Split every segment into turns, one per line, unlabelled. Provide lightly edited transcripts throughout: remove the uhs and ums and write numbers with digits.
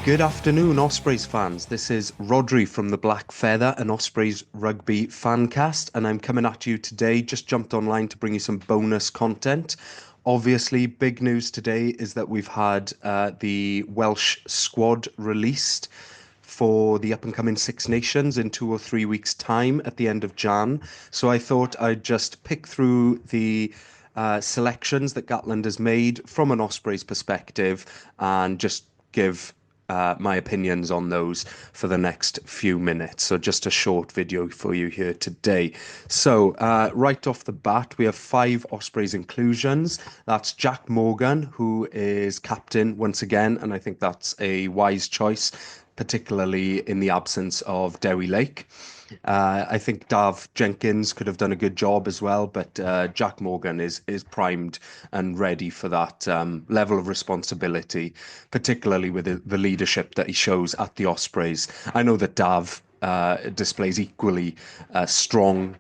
Good afternoon, Ospreys fans. This is Rodri from the Black Feather, an Ospreys rugby fancast, and I'm coming at you today. Just jumped online to bring you some bonus content. Obviously, big news today is that we've had the Welsh squad released for the up and coming Six Nations in 2 or 3 weeks' time at the end of Jan. So I thought I'd just pick through the selections that Gatland has made from an Ospreys perspective and just give my opinions on those for the next few minutes. So just a short video for you here today. So right off the bat, we have 5 Ospreys inclusions. That's Jack Morgan, who is captain once again, and I think that's a wise choice, particularly in the absence of Dewi Lake. I think Dav Jenkins could have done a good job as well, but Jack Morgan is primed and ready for that level of responsibility, particularly with the leadership that he shows at the Ospreys. I know that Dav displays equally strong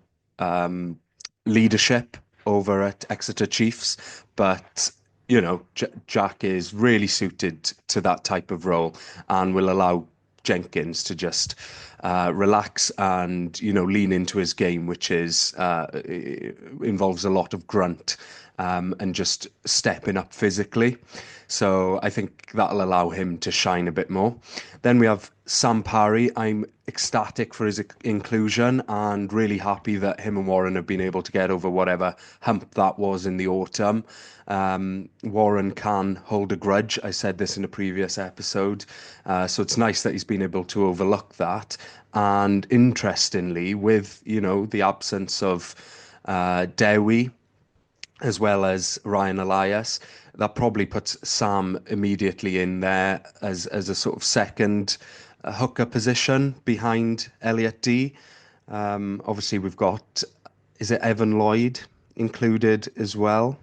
leadership over at Exeter Chiefs, but Jack is really suited to that type of role and will allow Jenkins to just relax and lean into his game, which is involves a lot of grunt and just stepping up physically. So I think that'll allow him to shine a bit more. Then we have Sam Parry. I'm ecstatic for his inclusion and really happy that him and Warren have been able to get over whatever hump that was in the autumn. Warren can hold a grudge. I said this in a previous episode. So it's nice that he's been able to overlook that. And interestingly, with, the absence of Dewi, as well as Ryan Elias, that probably puts Sam immediately in there as a sort of second hooker position behind Elliot D. Obviously, we've got, is it Evan Lloyd included as well?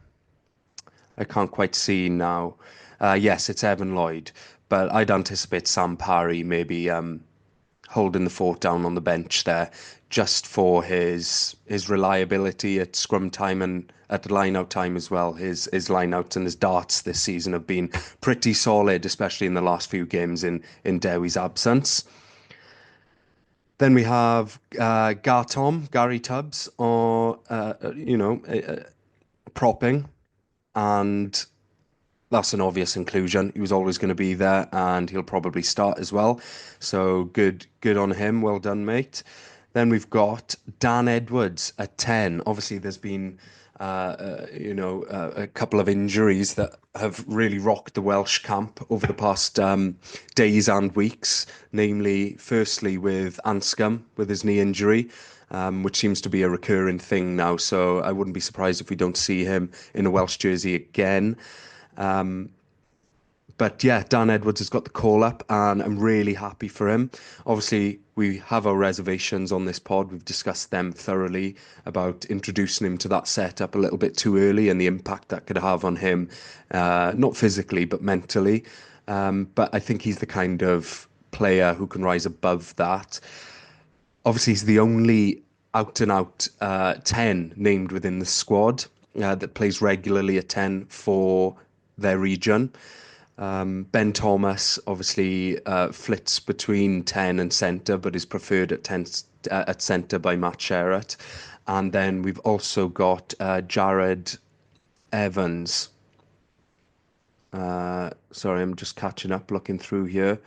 I can't quite see now. Yes, it's Evan Lloyd, but I'd anticipate Sam Parry maybe holding the fort down on the bench there, just for his reliability at scrum time and at line out time as well. His line outs and his darts this season have been pretty solid, especially in the last few games in Dewi's absence. Then we have Gary Tubbs, or propping, and that's an obvious inclusion. He was always going to be there, and he'll probably start as well. So good on him. Well done, mate. Then we've got Dan Edwards at 10. Obviously, there's been a couple of injuries that have really rocked the Welsh camp over the past days and weeks. Namely, firstly with Anscombe with his knee injury, which seems to be a recurring thing now. So I wouldn't be surprised if we don't see him in a Welsh jersey again. But yeah, Dan Edwards has got the call up, and I'm really happy for him. Obviously, we have our reservations on this pod. We've discussed them thoroughly about introducing him to that setup a little bit too early and the impact that could have on him, not physically, but mentally. But I think he's the kind of player who can rise above that. Obviously, he's the only out and out 10 named within the squad that plays regularly at 10 for their region. Ben Thomas obviously flits between 10 and centre, but is preferred at 10 at centre by Matt Sherratt. And then we've also got Jared Evans. Sorry, I'm just catching up, looking through here.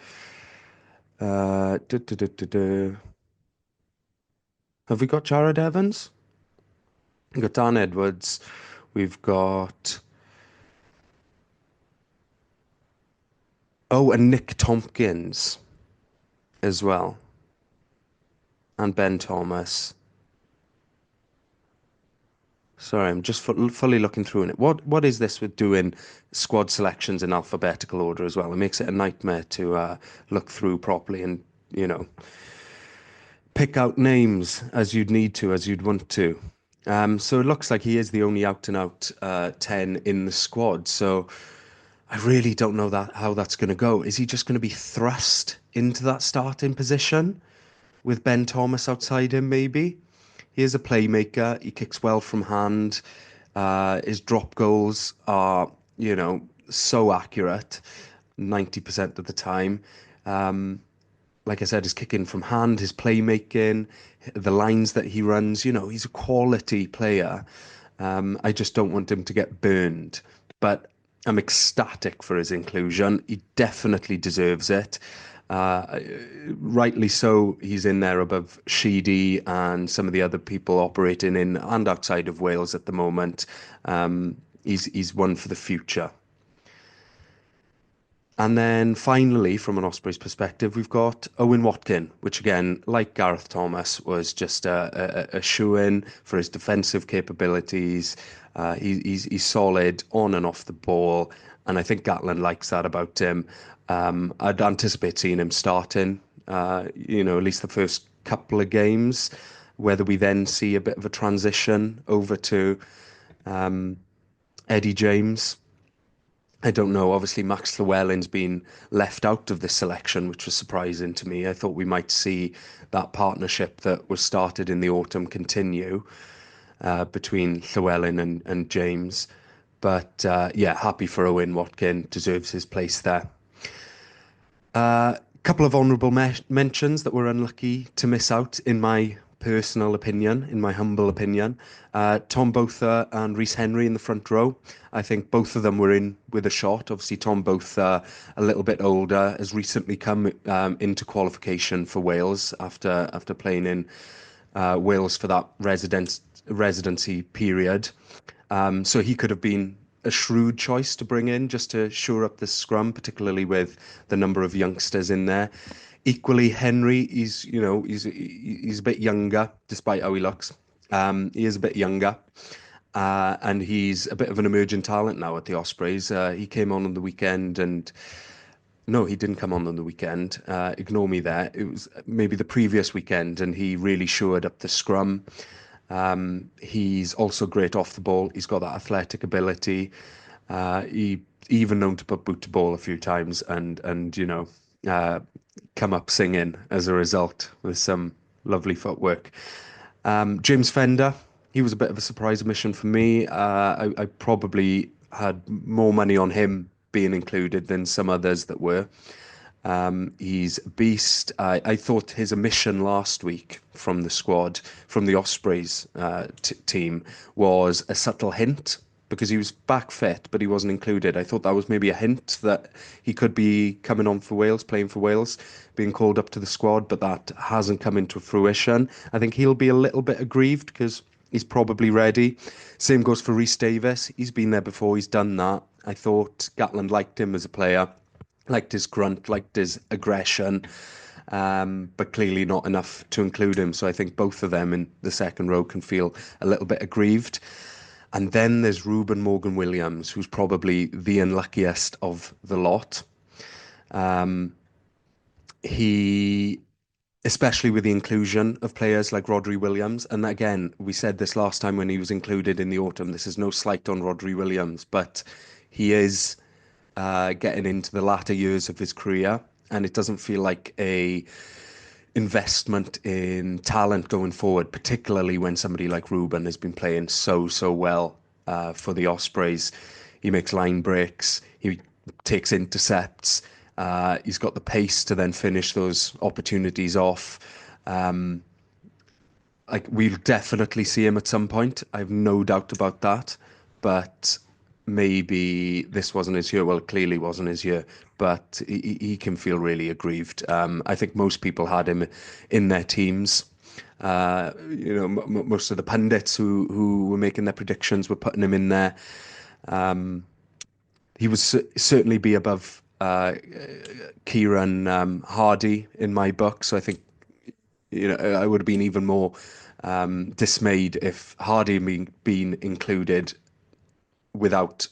Have we got Jared Evans? We've got Dan Edwards. We've got... Oh, and Nick Tompkins as well. And Ben Thomas. Sorry, I'm just fully looking through it. What is this with doing squad selections in alphabetical order as well? It makes it a nightmare to look through properly and, pick out names as you'd need to, as you'd want to. So it looks like he is the only out and out 10 in the squad. So I really don't know how that's going to go. Is he just going to be thrust into that starting position with Ben Thomas outside him, maybe? He is a playmaker. He kicks well from hand. His drop goals are, so accurate. 90% of the time. Um, like I said, his kicking from hand, his playmaking, the lines that he runs, he's a quality player. I just don't want him to get burned. But I'm ecstatic for his inclusion. He definitely deserves it. Uh, Rightly so, he's in there above Sheedy and some of the other people operating in and outside of Wales at the moment. He's one for the future. And then finally, from an Ospreys perspective, we've got Owen Watkin, which again, like Gareth Thomas, was just a shoe-in for his defensive capabilities. He's solid on and off the ball, and I think Gatland likes that about him. I'd anticipate seeing him starting, at least the first couple of games, whether we then see a bit of a transition over to Eddie James. I don't know. Obviously, Max Llewellyn's been left out of this selection, which was surprising to me. I thought we might see that partnership that was started in the autumn continue between Llewellyn and James. But yeah, happy for Owen Watkin, deserves his place there. A couple of honourable mentions that we're unlucky to miss out, in my personal opinion, in my humble opinion. Tom Botha and Rhys Henry in the front row. I think both of them were in with a shot. Obviously, Tom Botha, a little bit older, has recently come into qualification for Wales after playing in Wales for that residency period. So he could have been a shrewd choice to bring in just to shore up the scrum, particularly with the number of youngsters in there. Equally, Henry, he's a bit younger, despite how he looks. He is a bit younger, and he's a bit of an emerging talent now at the Ospreys. He came on the weekend, and no, he didn't come on the weekend. Ignore me there. It was maybe the previous weekend, and he really shored up the scrum. He's also great off the ball. He's got that athletic ability. He even known to put boot to ball a few times and come up singing as a result with some lovely footwork. James Fender, he was a bit of a surprise omission for me. I probably had more money on him being included than some others that were. He's a beast. I thought his omission last week from the squad, from the Ospreys team, was a subtle hint because he was back fit, but he wasn't included. I thought that was maybe a hint that he could be coming on for Wales, playing for Wales, being called up to the squad, but that hasn't come into fruition. I think he'll be a little bit aggrieved because he's probably ready. Same goes for Rhys Davies. He's been there before. He's done that. I thought Gatland liked him as a player, liked his grunt, liked his aggression, but clearly not enough to include him. So I think both of them in the second row can feel a little bit aggrieved. And then there's Ruben Morgan-Williams, who's probably the unluckiest of the lot. He, especially with the inclusion of players like Rhodri Williams, and again, we said this last time when he was included in the autumn, this is no slight on Rhodri Williams, but he is getting into the latter years of his career, and it doesn't feel like a investment in talent going forward, particularly when somebody like Ruben has been playing so well for the Ospreys. He makes line breaks, he takes intercepts, he's got the pace to then finish those opportunities off. Like we'll definitely see him at some point. I have no doubt about that. But maybe this wasn't his year. Well, it clearly wasn't his year, but he can feel really aggrieved. I think most people had him in their teams. Most of the pundits who were making their predictions were putting him in there. He would certainly be above Kieran Hardy in my book. So I think I would have been even more dismayed if Hardy had been included without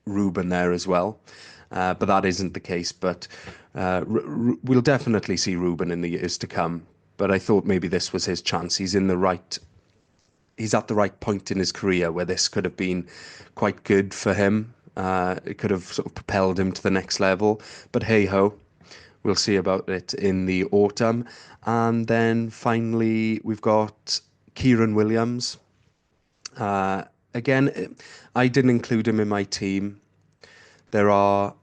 Ruben there as well. But that isn't the case. But we'll definitely see Ruben in the years to come. But I thought maybe this was his chance. He's at the right point in his career where this could have been quite good for him. It could have sort of propelled him to the next level. But hey ho, we'll see about it in the autumn. And then finally, we've got Kieran Williams. Again, I didn't include him in my team. There are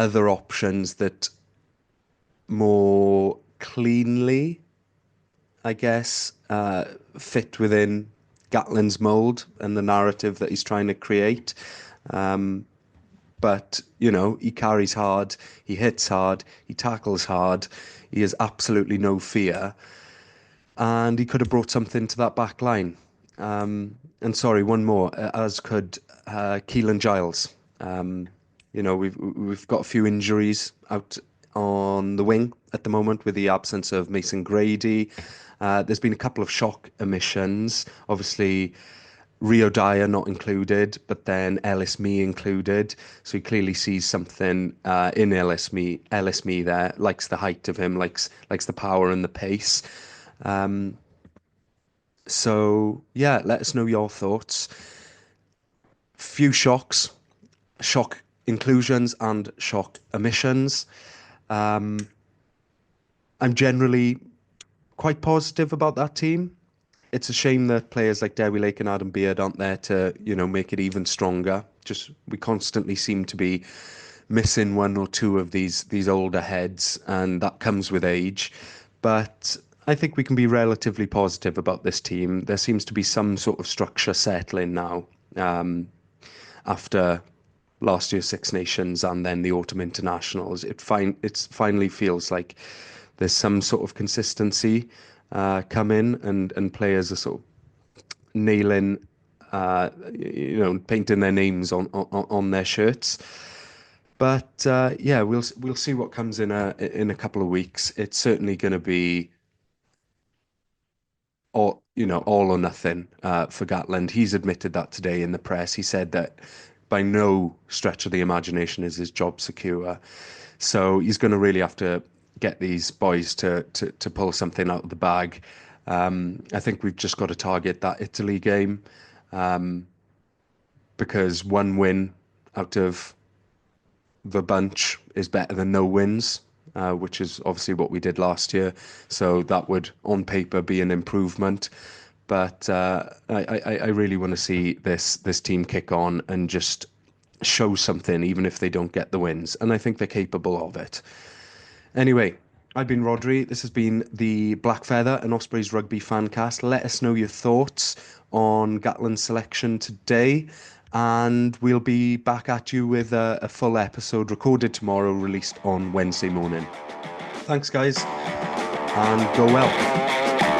other options that more cleanly, I guess, fit within Gatland's mold and the narrative that he's trying to create. But, he carries hard, he hits hard, he tackles hard, he has absolutely no fear, and he could have brought something to that back line. And sorry, one more, as could Keelan Giles. We've got a few injuries out on the wing at the moment with the absence of Mason Grady. There's been a couple of shock omissions. Obviously, Rio Dyer not included, but then Ellis Mee included. So he clearly sees something in Ellis Mee there, likes the height of him, likes the power and the pace. So yeah, let us know your thoughts. Few shocks, shock inclusions and shock omissions. I'm generally quite positive about that team. It's a shame that players like Dewi Lake and Adam Beard aren't there to, make it even stronger. Just we constantly seem to be missing one or two of these older heads, and that comes with age. But I think we can be relatively positive about this team. There seems to be some sort of structure settling now, after last year's Six Nations and then the Autumn Internationals. It finally feels like there's some sort of consistency come in, and players are sort of nailing, painting their names on their shirts. But yeah, we'll see what comes in a couple of weeks. It's certainly going to be all or nothing for Gatland. He's admitted that today in the press. He said that by no stretch of the imagination is his job secure. So he's going to really have to get these boys to pull something out of the bag. I think we've just got to target that Italy game, because one win out of the bunch is better than no wins, which is obviously what we did last year. So that would, on paper, be an improvement. But I really want to see this team kick on and just show something, even if they don't get the wins. And I think they're capable of it. Anyway, I've been Rodri. This has been the Black Feather and Ospreys Rugby Fancast. Let us know your thoughts on Gatland's selection today, and we'll be back at you with a full episode recorded tomorrow, released on Wednesday morning. Thanks, guys, and go well.